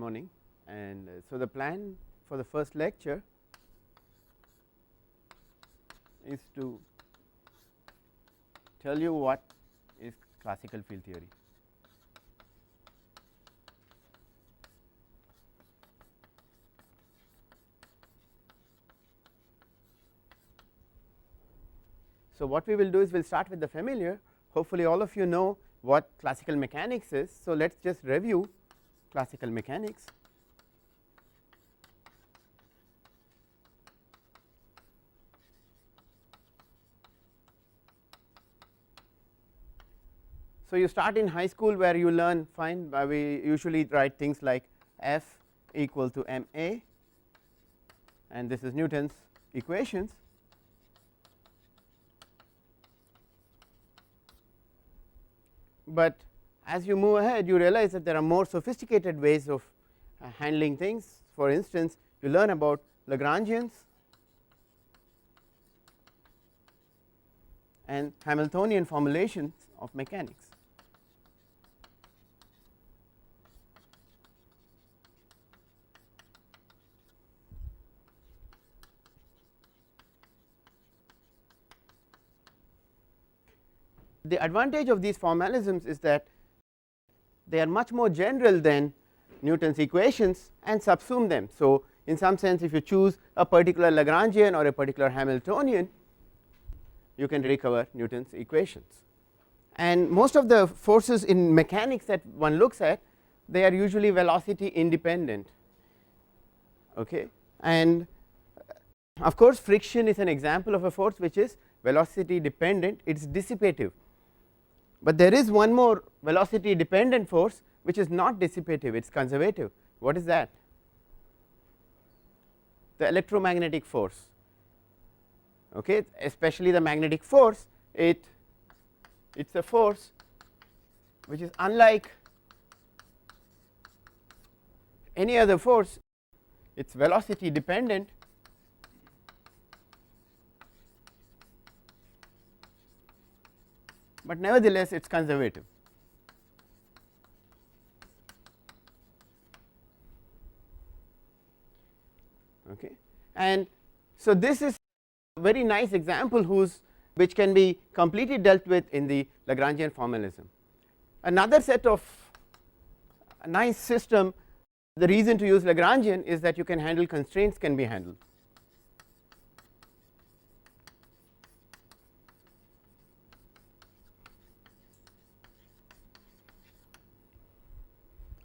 morning. And so the plan for the first lecture is to tell you what is classical field theory. So what we will do is we will start with the familiar. Hopefully all of you know what classical mechanics is. So let us just review classical mechanics. So you start in high school where you learn fine, we usually write things like F equal to ma, and this is Newton's equations. But as you move ahead you realize that there are more sophisticated ways of handling things. For instance, you learn about Lagrangians and Hamiltonian formulations of mechanics. The advantage of these formalisms is that they are much more general than Newton's equations and subsume them. So in some sense if you choose a particular Lagrangian or a particular Hamiltonian, you can recover Newton's equations. And most of the forces in mechanics that one looks at, they are usually velocity independent, okay. And of course friction is an example of a force which is velocity dependent, it is dissipative. But there is one more velocity dependent force which is not dissipative, it is conservative. What is that? The electromagnetic force, okay. Especially the magnetic force, it's a force which is unlike any other force, it is velocity dependent, but nevertheless it is conservative. Okay. And so this is a very nice example which can be completely dealt with in the Lagrangian formalism. Another set of a nice system, the reason to use Lagrangian is that you can handle constraints can be handled.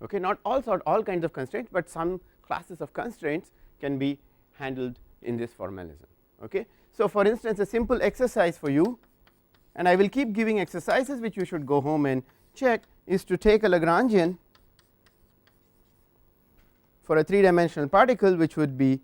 Okay, not all kinds of constraints, but some classes of constraints can be handled in this formalism. Okay. So for instance a simple exercise for you, and I will keep giving exercises which you should go home and check, is to take a Lagrangian for a 3-dimensional particle which would be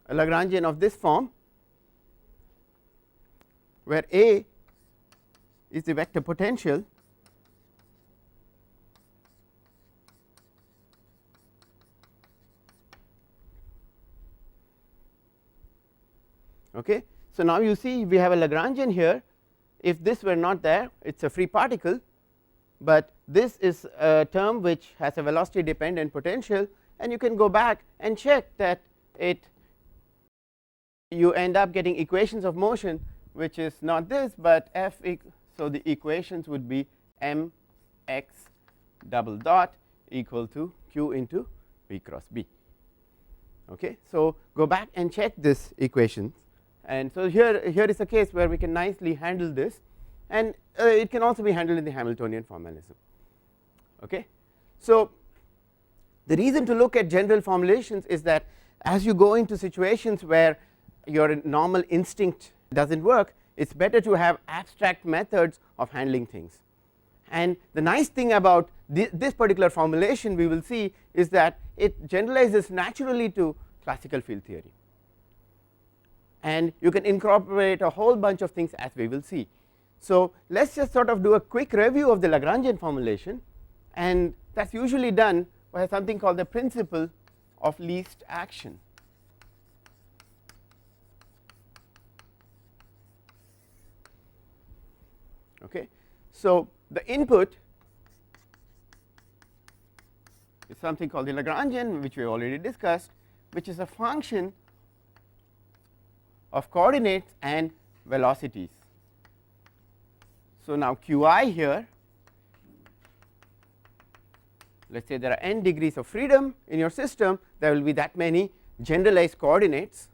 a Lagrangian of this form, where A is the vector potential okay. So now you see we have a Lagrangian here. If this were not there, it is a free particle, but this is a term which has a velocity dependent potential, and you can go back and check that you end up getting equations of motion which is not this but f. So the equations would be m x double dot equal to q into v cross b. Okay. So go back and check this equation, and so here is a case where we can nicely handle this, and it can also be handled in the Hamiltonian formalism. Okay. So the reason to look at general formulations is that as you go into situations where your normal instinct does not work, it is better to have abstract methods of handling things. And the nice thing about this particular formulation we will see is that it generalizes naturally to classical field theory, and you can incorporate a whole bunch of things as we will see. So, let us just sort of do a quick review of the Lagrangian formulation, and that is usually done by something called the principle of least action. Okay. So, the input is something called the Lagrangian, which we have already discussed, which is a function of coordinates and velocities. So, now q I here, let us say there are n degrees of freedom in your system, there will be that many generalized coordinates,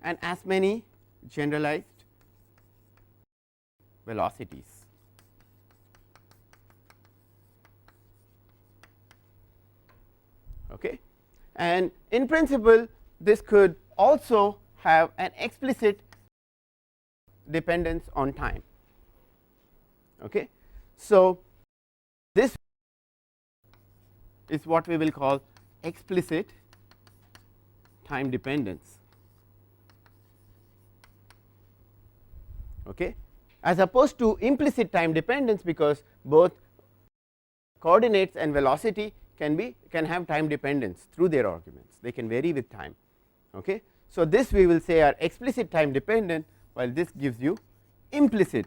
and as many generalized velocities. Okay. And in principle, this could also have an explicit dependence on time. Okay. So, this is what we will call explicit time dependence. Okay. As opposed to implicit time dependence, because both coordinates and velocity can have time dependence through their arguments, they can vary with time. Okay. So, this we will say are explicit time dependent, while this gives you implicit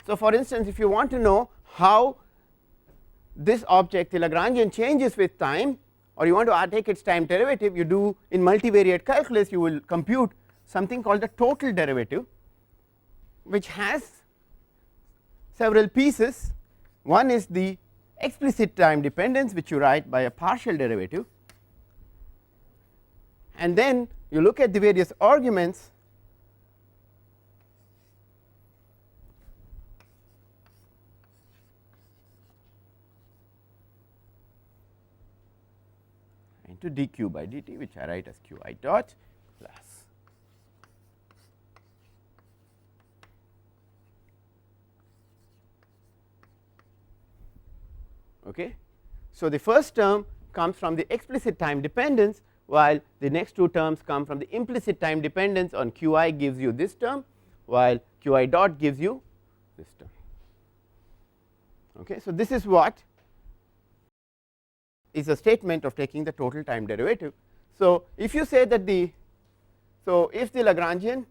So, for instance, if you want to know how this object, the Lagrangian, changes with time, or you want to take its time derivative, you do in multivariate calculus, you will compute something called the total derivative, which has several pieces. One is the explicit time dependence, which you write by a partial derivative, and then you look at the various arguments into dq by dt, which I write as qi dot plus okay. So, the first term comes from the explicit time dependence, while the next two terms come from the implicit time dependence on qi gives you this term, while qi dot gives you this term. Okay. So, this is what is a statement of taking the total time derivative. So, if you say that if the Lagrangian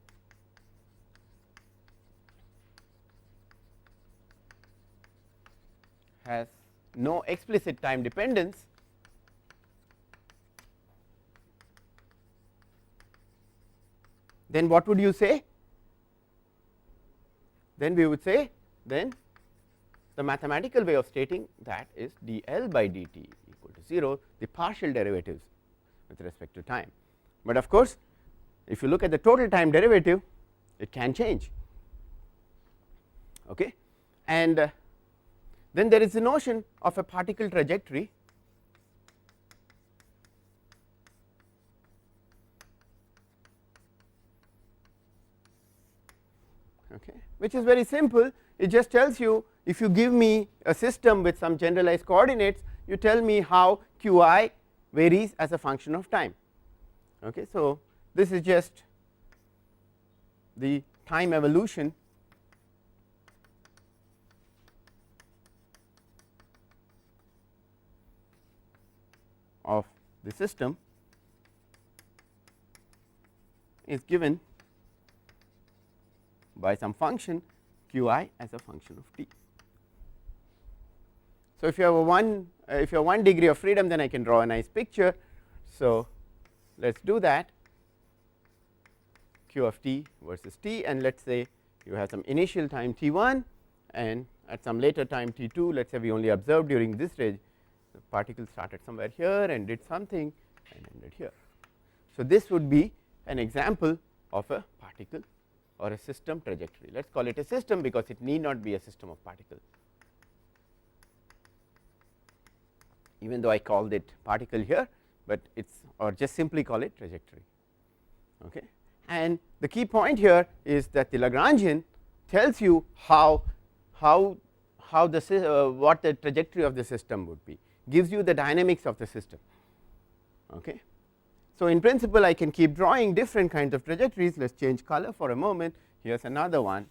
has no explicit time dependence, then what would you say? Then we would say then the mathematical way of stating that is dl by dt equal to 0, the partial derivatives with respect to time. But of course, if you look at the total time derivative, it can change. Okay. And then there is the notion of a particle trajectory, okay, which is very simple. It just tells you, if you give me a system with some generalized coordinates, you tell me how qi varies as a function of time. Okay. So, this is just the time evolution of the system is given by some function qi as a function of t. So, if you have one degree of freedom, then I can draw a nice picture. So, let us do that, q of t versus t, and let us say you have some initial time t1 and at some later time t2, let us say we only observed during this range the particle started somewhere here and did something and ended here. So, this would be an example of a particle or a system trajectory. Let us call it a system, because it need not be a system of particles, even though I called it particle here, but it's, or just simply call it trajectory. Okay. And the key point here is that the Lagrangian tells you how how what the trajectory of the system would be, gives you the dynamics of the system. Okay. So, in principle I can keep drawing different kinds of trajectories. Let us change color for a moment. Here is another one,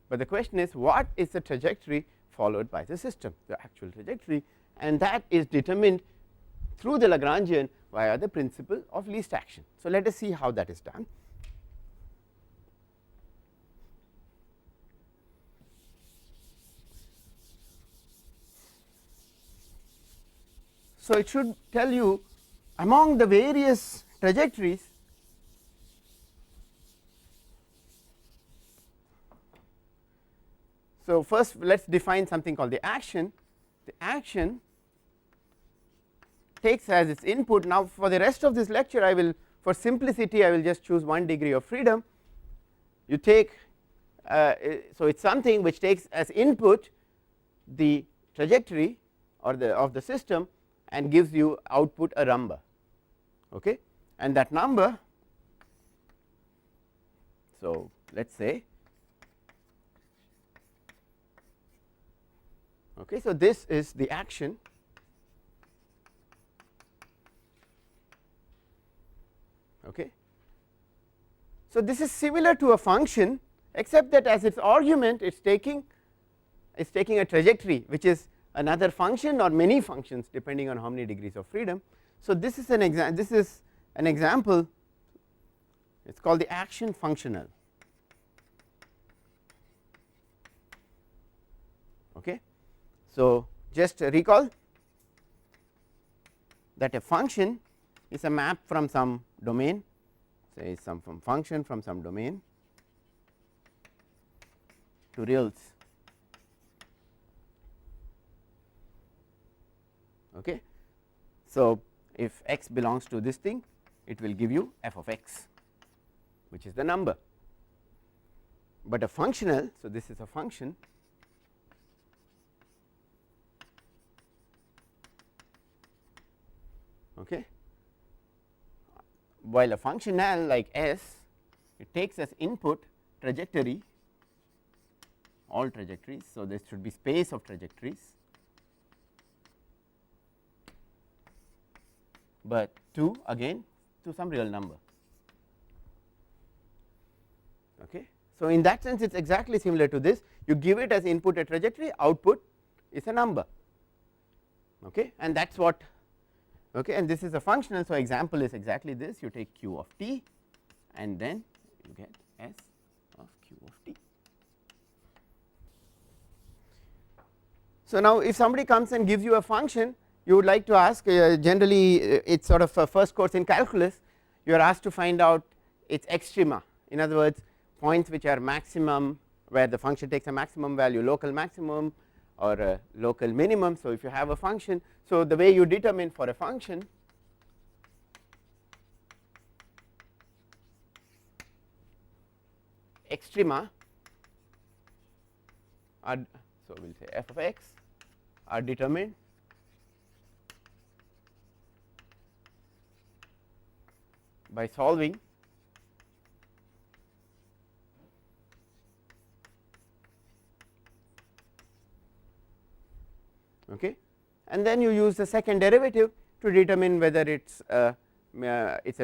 but the question is, what is the trajectory followed by the system, the actual trajectory, and that is determined through the Lagrangian via the principle of least action. So, let us see how that is done. So, it should tell you among the various trajectories, so first let us define something called the action. The action takes as its input. Now, for the rest of this lecture I will, for simplicity I will just choose 1 degree of freedom. You take so it is something which takes as input the trajectory or of the system and gives you output a number, okay, and that number, so let us say, okay, so this is the action, okay. So, this is similar to a function, except that as its argument it is taking a trajectory which is another function or many functions depending on how many degrees of freedom. So, this is an example, it is called the action functional, okay. So, just recall that a function is a map from some domain, say some from function from some domain to reals, okay. So, if x belongs to this thing, it will give you f of x, which is the number, but a functional, so this is a function, okay, while a functional like s, it takes as input trajectory, all trajectories. So, this should be space of trajectories, but to again to some real number, okay. So, in that sense it is exactly similar to this, you give it as input a trajectory, output is a number, okay, and that is what, okay, and this is a functional. So, example is exactly this, you take q of t and then you get s of q of t. So, now if somebody comes and gives you a function, you would like to ask, generally it is sort of a first course in calculus, you are asked to find out its extrema, in other words points which are maximum, where the function takes a maximum value, local maximum or a local minimum. So, if you have a function, so the way you determine for a function, extrema are, so we will say f of x are determined by solving okay, and then you use the second derivative to determine whether it's a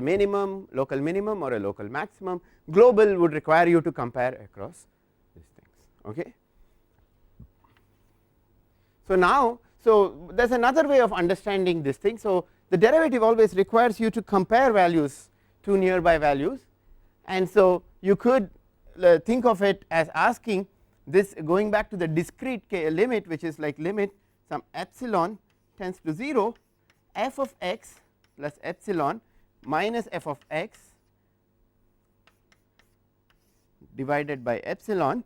minimum, local minimum or a local maximum. Global would require you to compare across these things, okay. So, now there is another way of understanding this thing. So, the derivative always requires you to compare values to nearby values, and so you could think of it as asking this, going back to the discrete limit, which is like limit some epsilon tends to 0, f of x plus epsilon minus f of x divided by epsilon,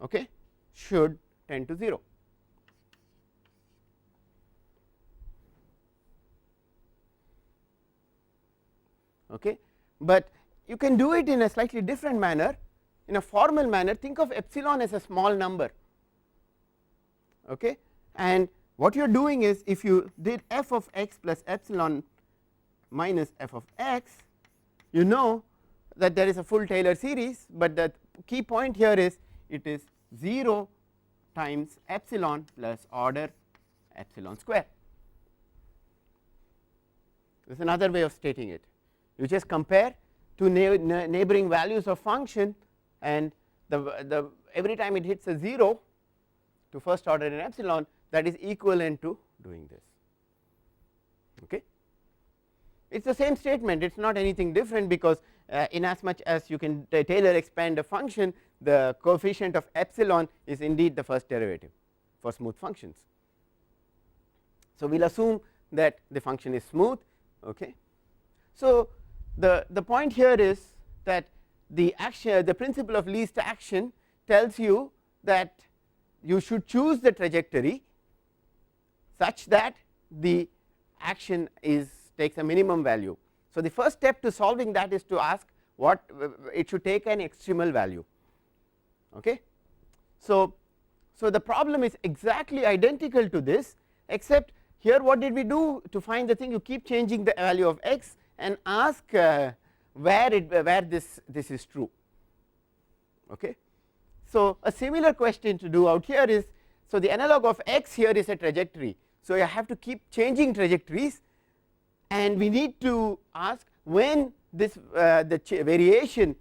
okay, should tend to 0. Okay. But you can do it in a slightly different manner, in a formal manner. Think of epsilon as a small number, okay, and what you are doing is, if you did f of x plus epsilon minus f of x, you know that there is a full Taylor series, but the key point here is it is 0 times epsilon plus order epsilon square. This is another way of stating it. You just compare two neighboring values of function, and the every time it hits a 0 to first order in epsilon, that is equivalent to doing this. Okay. It is the same statement, it is not anything different, because in as much as you can Taylor expand a function, the coefficient of epsilon is indeed the first derivative for smooth functions. So, we will assume that the function is smooth. Okay. So, the point here is that the principle of least action tells you that you should choose the trajectory such that the action takes a minimum value. So, the first step to solving that is to ask what it should take an extremal value. Okay. So, the problem is exactly identical to this, except here what did we do to find the thing? You keep changing the value of x and ask where this is true. Okay. So, a similar question to do out here is, so the analog of x here is a trajectory. So, you have to keep changing trajectories, and we need to ask when this variation,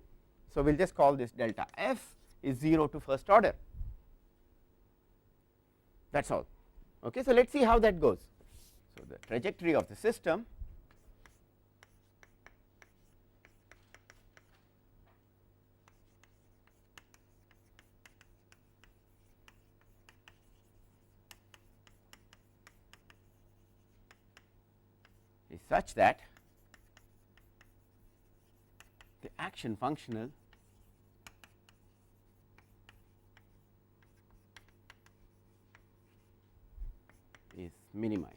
so we will just call this delta f, is 0 to first order. That is all. Okay. So, let us see how that goes. So, the trajectory of the system is such that the action functional is minimized.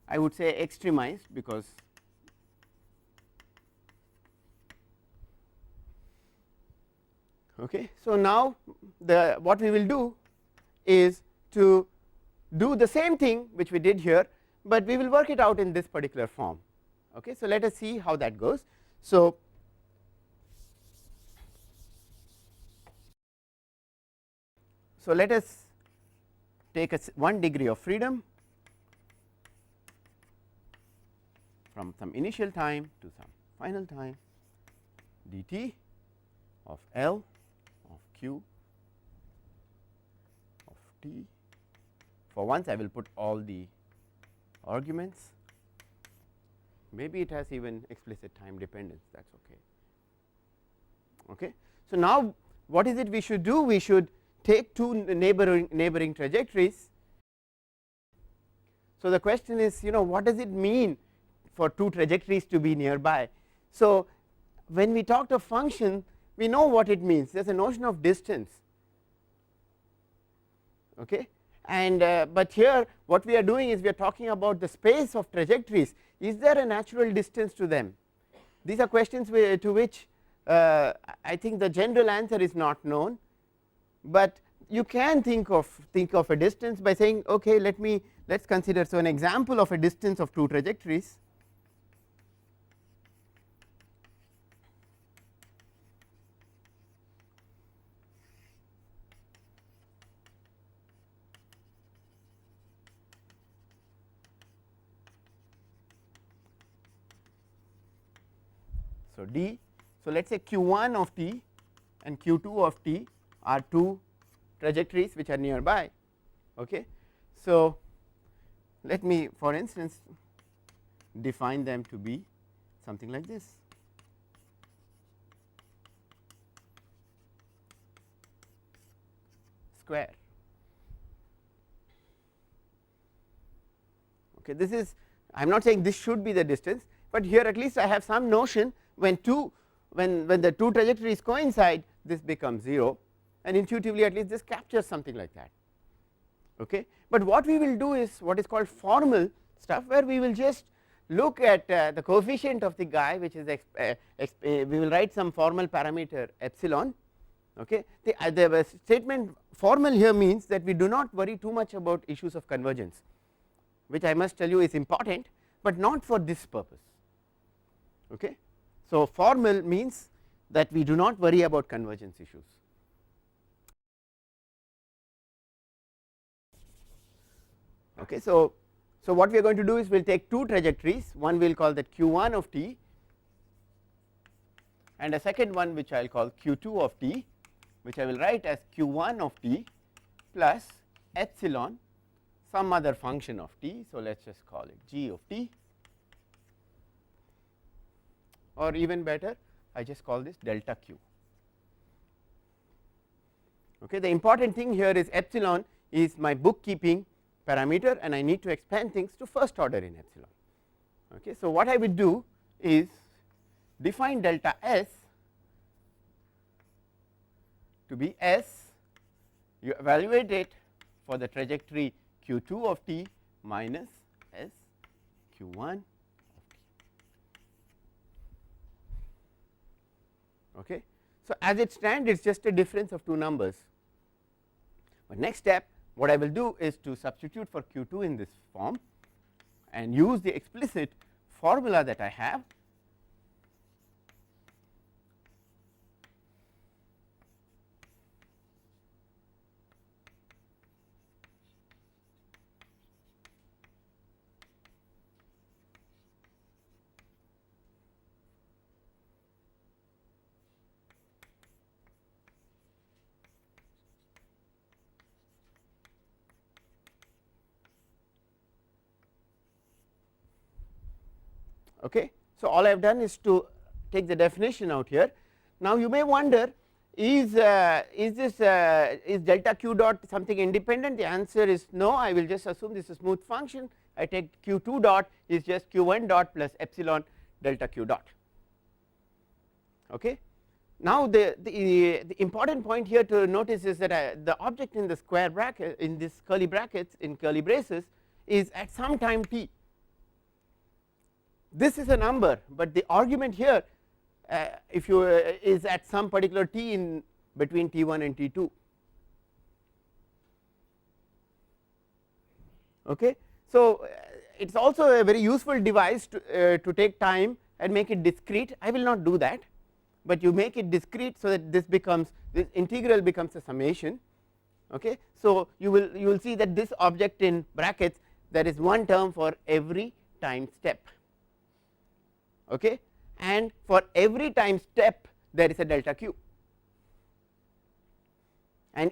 I would say extremized, because okay. So, now what we will do is to do the same thing which we did here, but we will work it out in this particular form. Okay. So, let us see how that goes. So, let us take a 1 degree of freedom from some initial time to some final time dt of L of q of t. For once I will put all the arguments, maybe it has even explicit time dependence, that is okay. Okay. So, now what is it we should do? We should take two neighboring trajectories. So, the question is, what does it mean for two trajectories to be nearby? So, when we talked of function, we know what it means. There is a notion of distance. Okay. And but here what we are doing is we are talking about the space of trajectories. Is there a natural distance to them? These are questions to which I think the general answer is not known, but you can think of a distance by saying, okay, let us consider. So, an example of a distance of two trajectories. So, d. So, let us say q1 of t and q2 of t are two trajectories which are nearby. Okay. So, let me for instance define them to be something like this. Square. Okay. This is, I am not saying this should be the distance, but here at least I have some notion when the two trajectories coincide, this becomes 0, and intuitively at least this captures something like that. Okay. But what we will do is what is called formal stuff, where we will just look at the coefficient of the guy, which is we will write some formal parameter epsilon. Okay. The statement formal here means that we do not worry too much about issues of convergence, which I must tell you is important, but not for this purpose. Okay. So, formal means that we do not worry about convergence issues. Okay, so what we are going to do is we will take two trajectories, one we will call that q1 of t and a second one which I will call q2 of t, which I will write as q1 of t plus epsilon some other function of t. So, let us just call it g of t, or even better I just call this delta q. Okay. The important thing here is epsilon is my bookkeeping parameter and I need to expand things to first order in epsilon. Okay. So, what I would do is define delta s to be s, you evaluate it for the trajectory q2 of t minus s q1 of t. Okay. So, as it stands it is just a difference of two numbers, but next step what I will do is to substitute for q2 in this form and use the explicit formula that I have. Okay. So, all I have done is to take the definition out here. Now, you may wonder is delta q dot something independent? The answer is no. I will just assume this is a smooth function. I take q2 dot is just q1 dot plus epsilon delta q dot. Okay. Now, the important point here to notice is that the object in the square bracket in this curly brackets in curly braces is at some time t. This is a number, but the argument here if you is at some particular t in between t1 and t2. Okay. So, it is also a very useful device to take time and make it discrete. I will not do that, but you make it discrete so that this integral becomes a summation. Okay. So, you will see that this object in brackets there is one term for every time step. Okay. And for every time step there is a delta q, and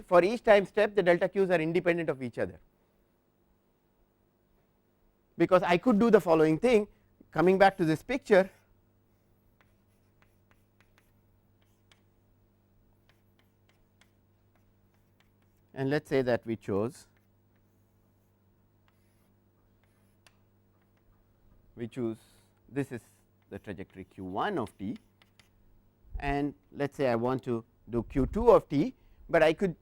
for each time step the delta q's are independent of each other, because I could do the following thing. Coming back to this picture, and let us say that we choose this is the trajectory q1 of t, and let us say I want to do q2 of t, but I could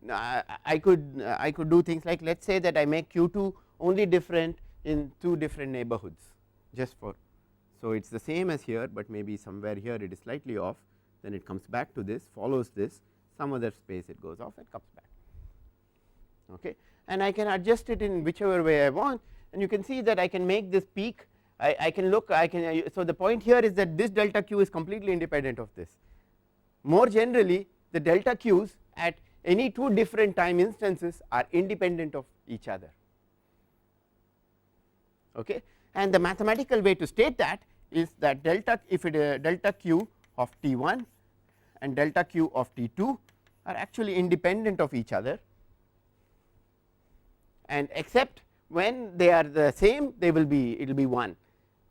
do things like, let us say that I make q2 only different in two different neighborhoods just for. So, it is the same as here, but maybe somewhere here it is slightly off, then it comes back to this, follows this, some other space it goes off and comes back. Okay. And I can adjust it in whichever way I want, and you can see that I can make this peak. I can look, so the point here is that this delta q is completely independent of this. More generally, the delta q's at any two different time instances are independent of each other. Okay. And the mathematical way to state that is that delta q of t1 and delta q of t2 are actually independent of each other, and except when they are the same it will be 1.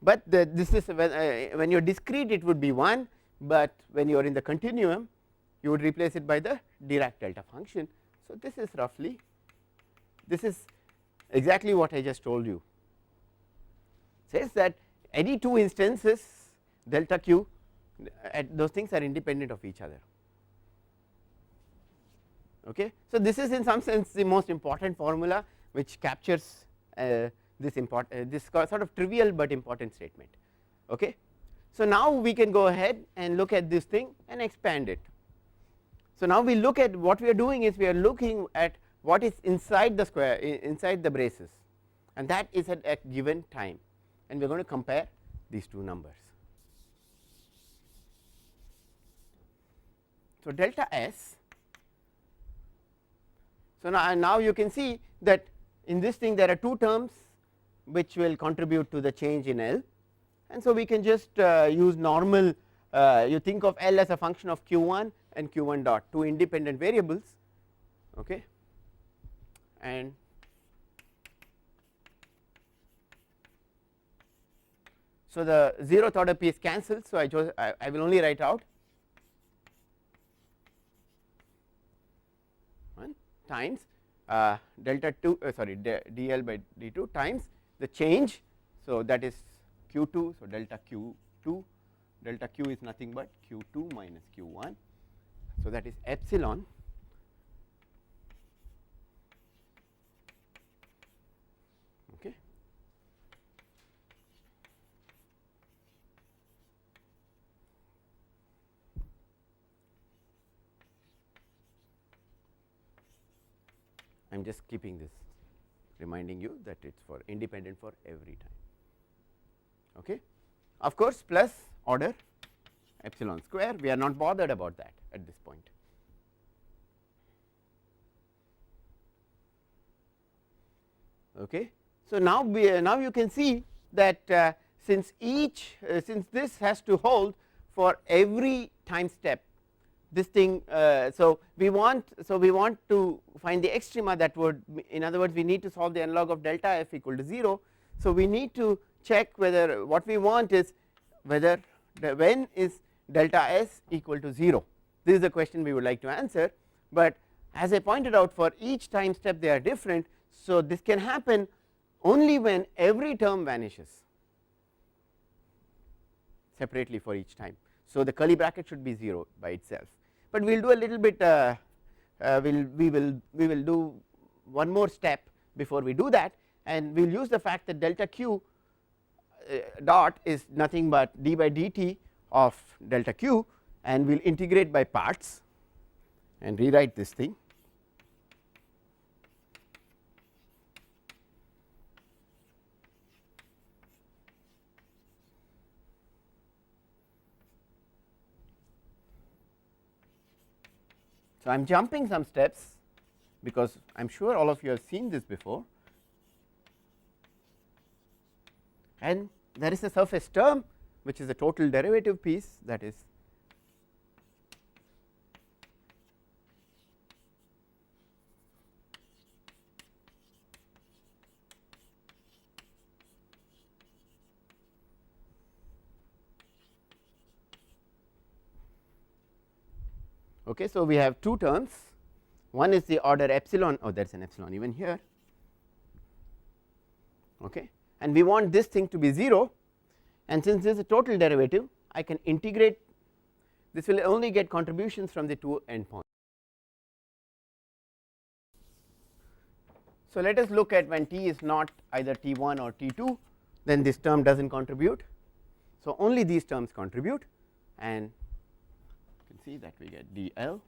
But this is when you are discrete it would be 1, but when you are in the continuum you would replace it by the Dirac delta function. So, this is exactly what I just told you. It says that any two instances delta q those things are independent of each other. Okay. So, this is in some sense the most important formula which captures this sort of trivial but important statement. Okay. So, now we can go ahead and look at this thing and expand it. So, now we look at what we are doing is we are looking at what is inside the square, inside the braces, and that is at a given time, and we are going to compare these two numbers. So, delta s. So, now you can see that in this thing there are two terms which will contribute to the change in L, and so we can just use normal, you think of L as a function of q1 and q1 dot, two independent variables, okay, and so the 0th order piece cancels. So I will only write out 1 times delta 2 sorry dl by d2 times the change, so that is q2, so delta q2, delta q is nothing but q2 minus q1, so that is epsilon okay. I am just keeping this, reminding you that it is for independent for every time, okay. Of course, plus order epsilon square, we are not bothered about that at this point. Okay. So, now you can see that since since this has to hold for every time step, this thing, so we want to find the extrema that would, in other words we need to solve the analog of delta f equal to 0. So, we need to check whether what we want is whether when is delta s equal to 0. This is the question we would like to answer, but as I pointed out, for each time step they are different. So, this can happen only when every term vanishes separately for each time. So, the curly bracket should be 0 by itself, but we will do a little bit we will do one more step before we do that, and we will use the fact that delta q dot is nothing but d by dt of delta q, and we will integrate by parts and rewrite this thing. So, I am jumping some steps because I am sure all of you have seen this before, and there is a surface term which is a total derivative piece, that is okay. So, we have two terms, one is the order epsilon, oh there is an epsilon even here, okay, and we want this thing to be 0, and since this is a total derivative I can integrate, this will only get contributions from the two endpoints. So, let us look at when t is not either t1 or t2, then this term does not contribute. So, only these terms contribute, and you can see that we get dl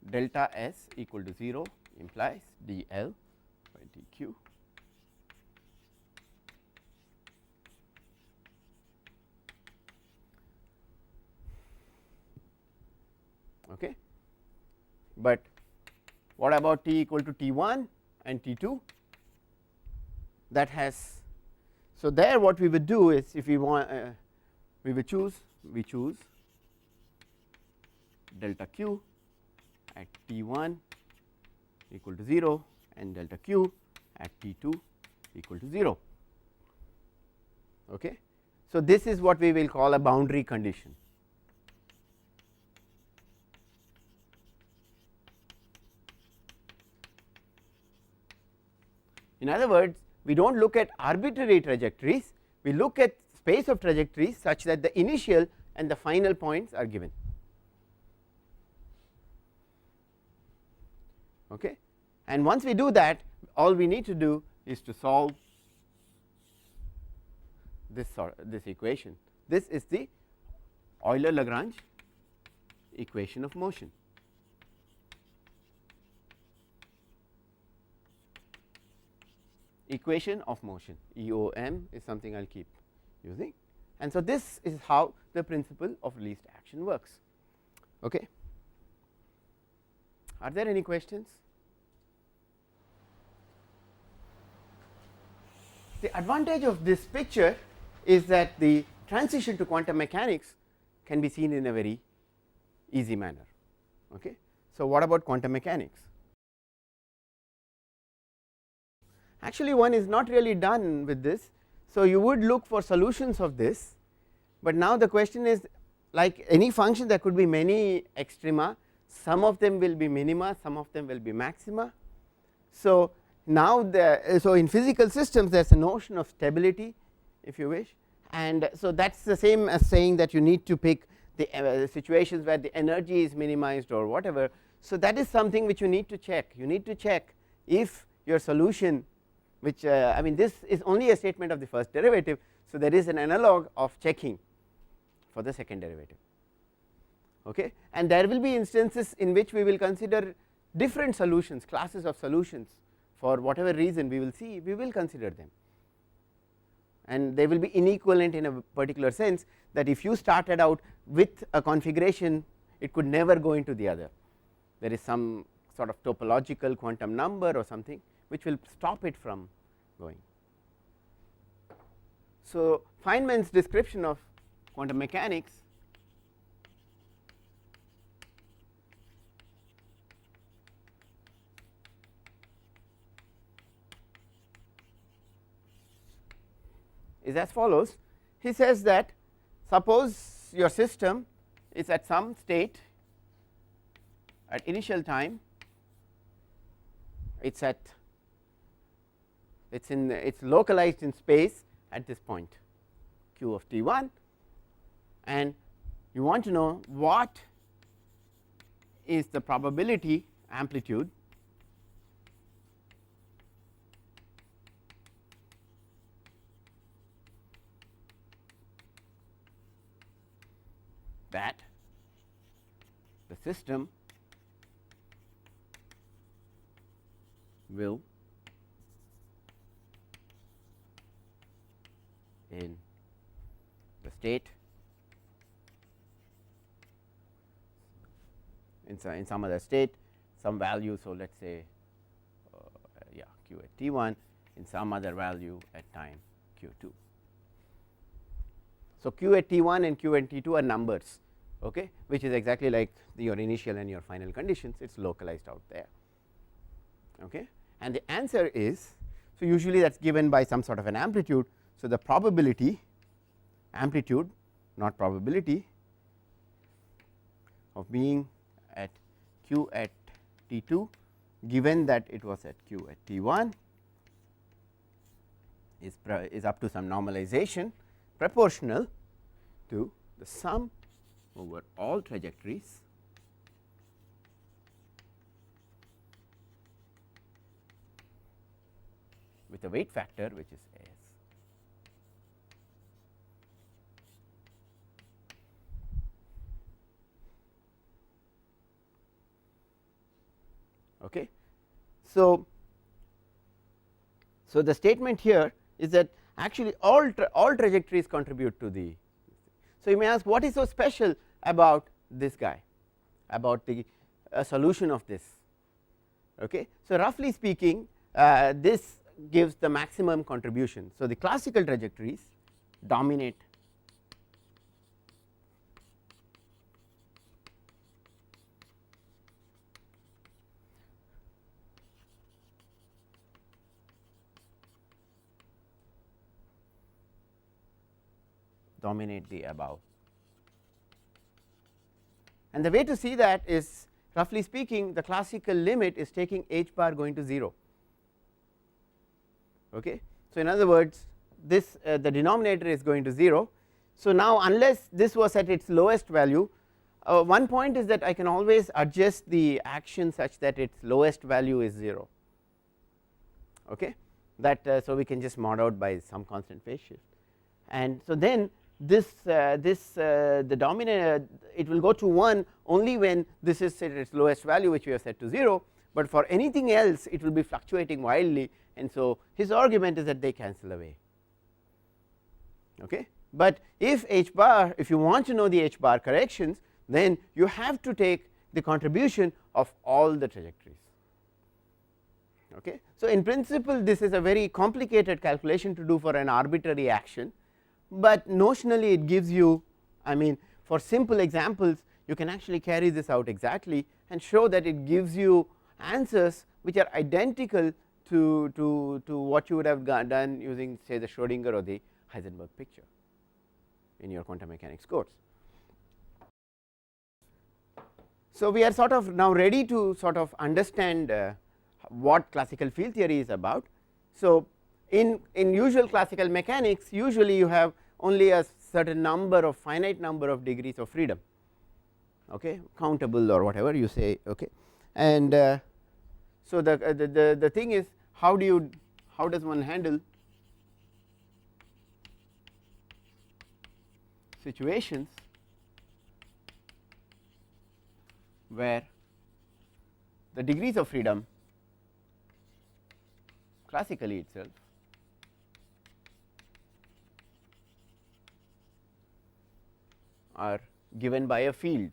delta s equal to 0 implies dl by dq okay. But what about t equal to t1 and t2? That has, so there what we would do is, if we want we choose delta q at t1 equal to 0 and delta q at t2 equal to 0 okay. So, this is what we will call a boundary condition. In other words, we do not look at arbitrary trajectories, we look at space of trajectories such that the initial and the final points are given okay. And once we do that, all we need to do is to solve this equation. This is the Euler-Lagrange equation of motion. Equation of motion, EOM is something I will keep using, and so this is how the principle of least action works okay. Are there any questions? The advantage of this picture is that the transition to quantum mechanics can be seen in a very easy manner. Okay. So, what about quantum mechanics? Actually, one is not really done with this. So, you would look for solutions of this, but now the question is, like any function there could be many extrema, some of them will be minima, some of them will be maxima. So, now so in physical systems there is a notion of stability, if you wish, and so that is the same as saying that you need to pick the situations where the energy is minimized or whatever. So, that is something which you need to check. You need to check if your solution, which I mean this is only a statement of the first derivative. So, there is an analog of checking for the second derivative. Okay. And there will be instances in which we will consider different solutions, classes of solutions, for whatever reason we will see, we will consider them, and they will be inequivalent in a particular sense, that if you started out with a configuration, it could never go into the other. There is some sort of topological quantum number or something which will stop it from going. So, Feynman's description of quantum mechanics is as follows. He says that suppose your system is at some state at initial time, it's localized in space at this point q of t1, and you want to know what is the probability amplitude that the system will in the state in some other state, some value. So, let us say yeah, q at t1 in some other value at time q2. So, q at t1 and q at t2 are numbers, okay, which is exactly like your initial and your final conditions, it is localized out there. Okay. And the answer is, so usually that is given by some sort of an amplitude. So, the probability amplitude, not probability, of being at q at t2 given that it was at q at t1 is up to some normalization proportional to the sum over all trajectories with a weight factor which is s. Okay. So, the statement here is that actually all trajectories contribute to the. So, you may ask what is so special about this guy, about the solution of this. Okay. So, roughly speaking, this gives the maximum contribution. So, the classical trajectories dominate the above, and the way to see that is, roughly speaking, the classical limit is taking h bar going to 0. Okay. So, in other words, this the denominator is going to 0. So, now unless this was at its lowest value, one point is that I can always adjust the action such that its lowest value is 0. Okay. That so we can just mod out by some constant phase shift, and so then the dominator, it will go to 1 only when this is at its lowest value, which we have set to 0, but for anything else it will be fluctuating wildly, and so his argument is that they cancel away. Okay. But if h bar, if you want to know the h bar corrections, then you have to take the contribution of all the trajectories. Okay. So, in principle this is a very complicated calculation to do for an arbitrary action, but notionally it gives you, I mean for simple examples you can actually carry this out exactly and show that it gives you answers which are identical to what you would have done using say the Schrodinger or the Heisenberg picture in your quantum mechanics course. So, we are sort of now ready to sort of understand what classical field theory is about. So, in usual classical mechanics usually you have only a certain number of finite number of degrees of freedom, okay, countable or whatever you say, okay. And so, the thing is how does one handle situations where the degrees of freedom classically itself are given by a field.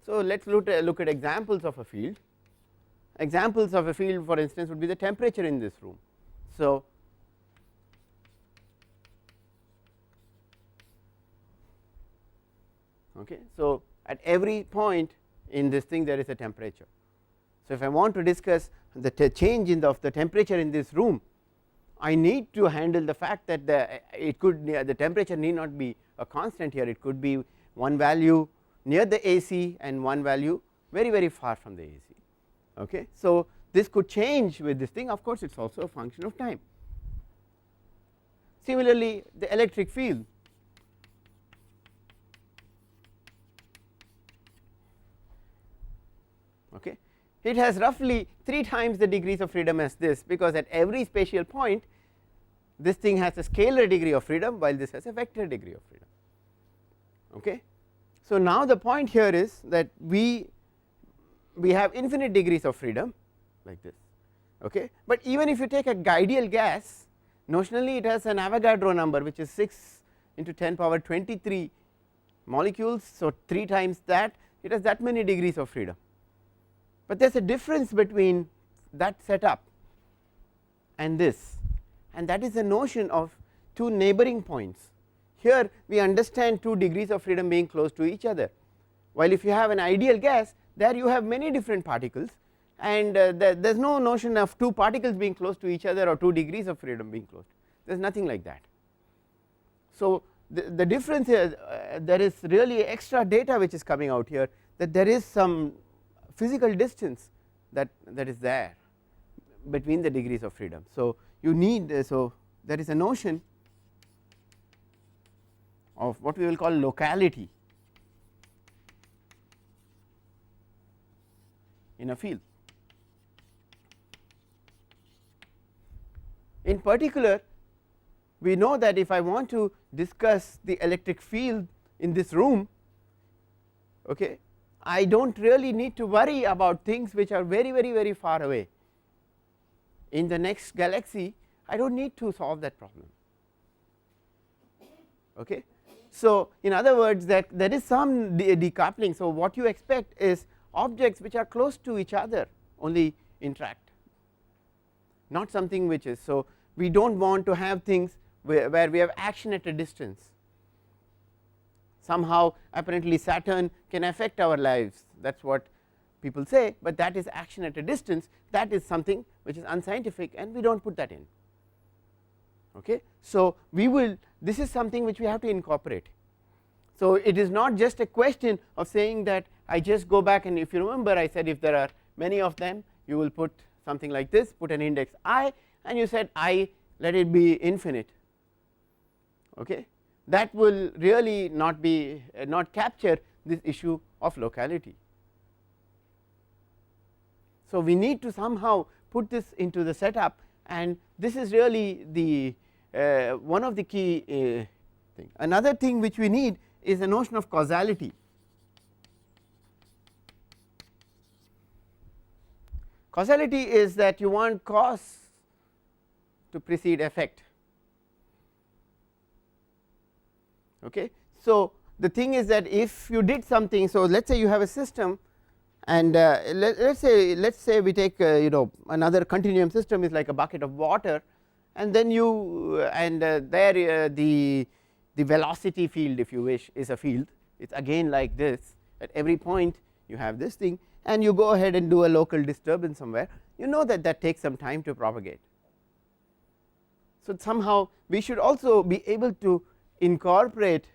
So, let us look at examples of a field. Examples of a field for instance would be the temperature in this room. So, okay. So, at every point in this thing there is a temperature. So, if I want to discuss the change in of the temperature in this room, I need to handle the fact that the temperature need not be a constant here, it could be one value near the AC and one value very far from the AC. Okay. So, this could change with this thing, of course it is also a function of time. Similarly, the electric field, okay, it has roughly 3 times the degrees of freedom as this, because at every spatial point this thing has a scalar degree of freedom while this has a vector degree of freedom. Okay. So, now the point here is that we have infinite degrees of freedom like this, okay. But even if you take a ideal gas, notionally it has an Avogadro number which is 6 into 10 power 23 molecules. So, 3 times that, it has that many degrees of freedom, but there is a difference between that setup and this, and that is the notion of 2 neighboring points. Here we understand 2 degrees of freedom being close to each other, while if you have an ideal gas, there you have many different particles, and there is no notion of 2 particles being close to each other or 2 degrees of freedom being close, there is nothing like that. So, the difference is there is really extra data which is coming out here, that there is some physical distance that is there between the degrees of freedom. So, you need so there is a notion of what we will call locality in a field. In particular, we know that if I want to discuss the electric field in this room, okay, I do not really need to worry about things which are very far away. In the next galaxy I do not need to solve that problem. Okay. So, in other words, that there is some decoupling. So, what you expect is objects which are close to each other only interact, not something which is. So, we do not want to have things where we have action at a distance. Somehow apparently Saturn can affect our lives, that is what people say, but that is action at a distance, that is something which is unscientific and we do not put that in. Okay. So, we will, this is something which we have to incorporate. So, it is not just a question of saying that I just go back, and if you remember I said if there are many of them you will put something like this, put an index I, and you said I let it be infinite. Okay. That will really not be not capture this issue of locality. So, we need to somehow put this into the setup, and this is really the one of the key thing. Another thing which we need is the notion of causality. Causality is that you want cause to precede effect. Okay. So, the thing is that if you did something, so let us say you have a system, and let's say we take you know, another continuum system is like a bucket of water, and then you there the velocity field, if you wish, is a field. It's again like this, at every point you have this thing, and you go ahead and do a local disturbance somewhere, you know that that takes some time to propagate. So somehow we should also be able to incorporate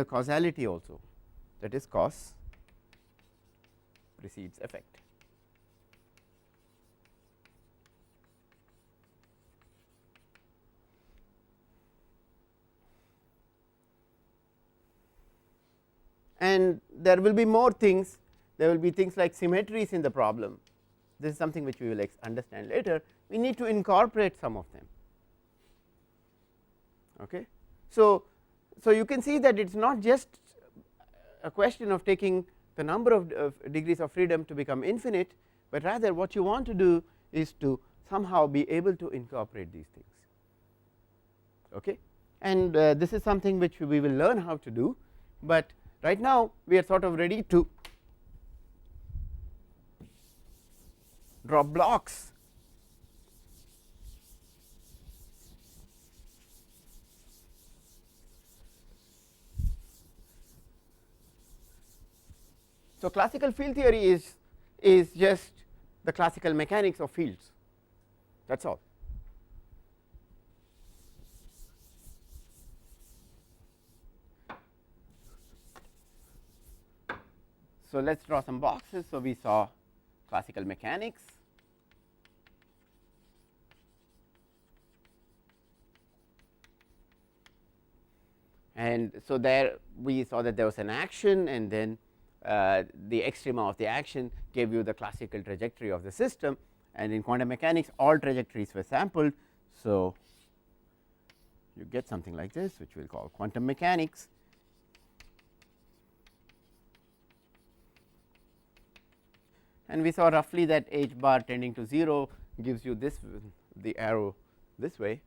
causality also, that is cause precedes effect. And there will be more things, there will be things like symmetries in the problem. This is something which we will understand later. We need to incorporate some of them. Okay. So you can see that it is not just a question of taking the number of degrees of freedom to become infinite, but rather what you want to do is to somehow be able to incorporate these things. Okay. And this is something which we will learn how to do, but right now we are sort of ready to draw blocks. So classical field theory is just the classical mechanics of fields, that is all. So let us draw some boxes. So we saw classical mechanics, and so there we saw that there was an action, and then the extrema of the action gave you the classical trajectory of the system, and in quantum mechanics all trajectories were sampled. So you get something like this, which we will call quantum mechanics. And we saw roughly that h bar tending to 0 gives you this, the arrow this way,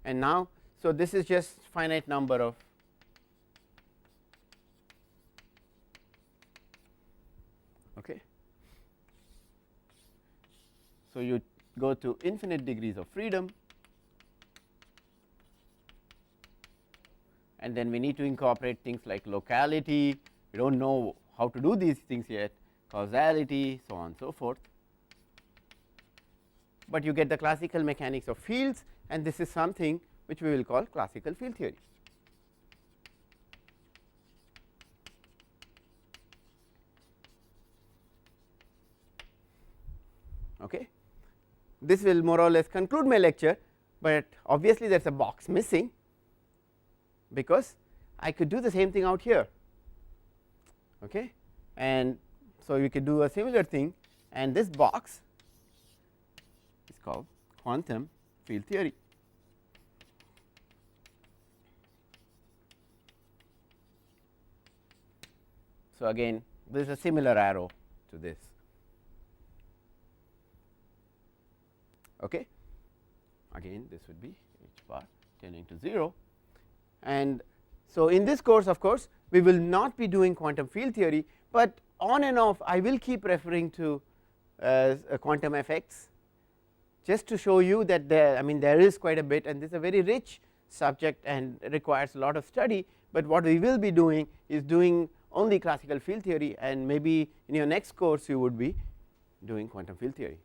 and now so this is just finite number of okay. So you go to infinite degrees of freedom, and then we need to incorporate things like locality. We do not know how to do these things yet, causality, so on and so forth, but you get the classical mechanics of fields, and this is something which we will call classical field theory. Okay. This will more or less conclude my lecture, but obviously there is a box missing, because I could do the same thing out here. Okay. And so you could do a similar thing, and this box is called quantum field theory. So again, this is a similar arrow to this. Okay. Again, this would be h bar tending to 0, and so in this course, of course, we will not be doing quantum field theory, but on and off I will keep referring to quantum effects, just to show you that there, I mean, there is quite a bit, and this is a very rich subject and requires a lot of study. But what we will be doing is doing only classical field theory, and maybe in your next course you would be doing quantum field theory.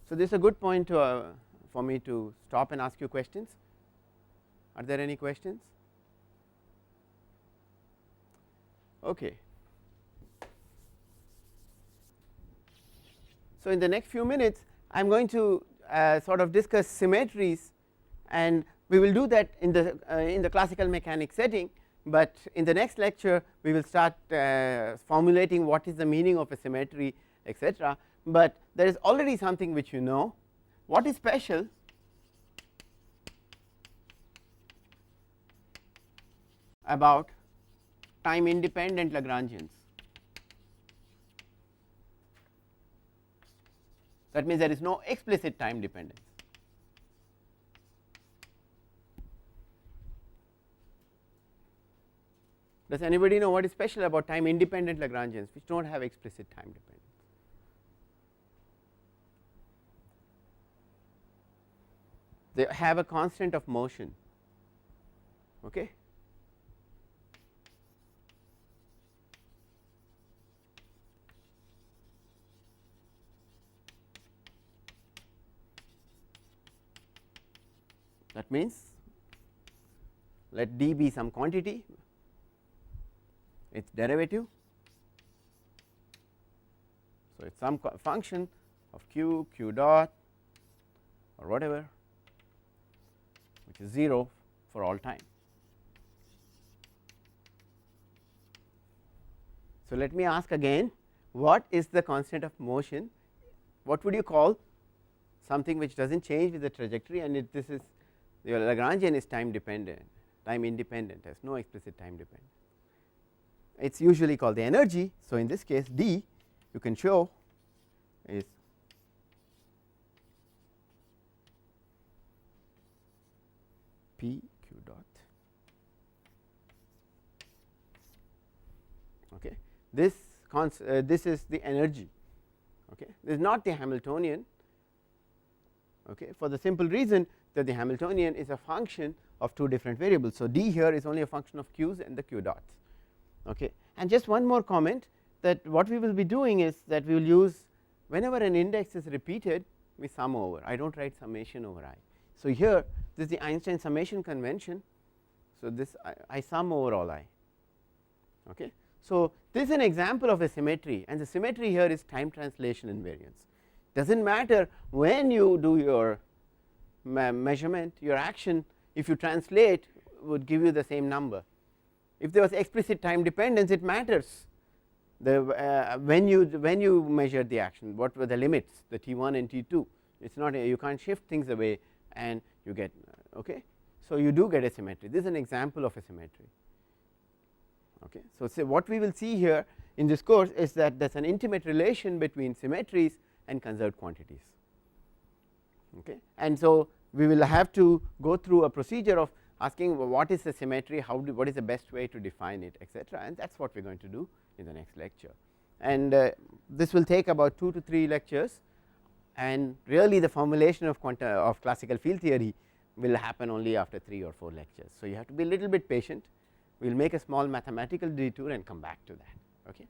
So this is a good point to, for me to stop and ask you questions. Are there any questions? Okay. So in the next few minutes I am going to sort of discuss symmetries, and we will do that in the classical mechanics setting, but in the next lecture we will start formulating what is the meaning of a symmetry, etc. But there is already something which you know. What is special about time independent Lagrangians? That means there is no explicit time dependence. Does anybody know what is special about time independent Lagrangians which do not have explicit time dependence? They have a constant of motion. Okay. That means let d be some quantity, its derivative. So, it is some function of q, q dot or whatever, which is 0 for all time. So, let me ask again, what is the constant of motion? What would you call something which does not change with the trajectory, and this is your Lagrangian is time dependent, time independent, has no explicit time dependence. It is usually called the energy. So, in this case d you can show is p q dot. Okay. This is the energy. Okay. This is not the Hamiltonian, okay, for the simple reason that the Hamiltonian is a function of two different variables. So, d here is only a function of q's and the q dots. Okay. And just one more comment, that what we will be doing is that we will use, whenever an index is repeated, we sum over. I do not write summation over I. So, here this is the Einstein summation convention. So, this I sum over all I. Okay. So, this is an example of a symmetry, and the symmetry here is time translation invariance. Does not matter when you do your measurement, your action, if you translate, would give you the same number. If there was explicit time dependence, it matters the when you measure the action, what were the limits, the T1 and T2. It is not you can't shift things away and you get okay. So, you do get a symmetry. This is an example of a symmetry. Okay. So, what we will see here in this course is that there is an intimate relation between symmetries and conserved quantities. Okay. And so, we will have to go through a procedure of asking what is the symmetry, what is the best way to define it, etc., and that is what we are going to do in the next lecture. And this will take about 2 to 3 lectures, and really the formulation of classical field theory will happen only after 3 or 4 lectures. So, you have to be a little bit patient. We will make a small mathematical detour and come back to that. Okay.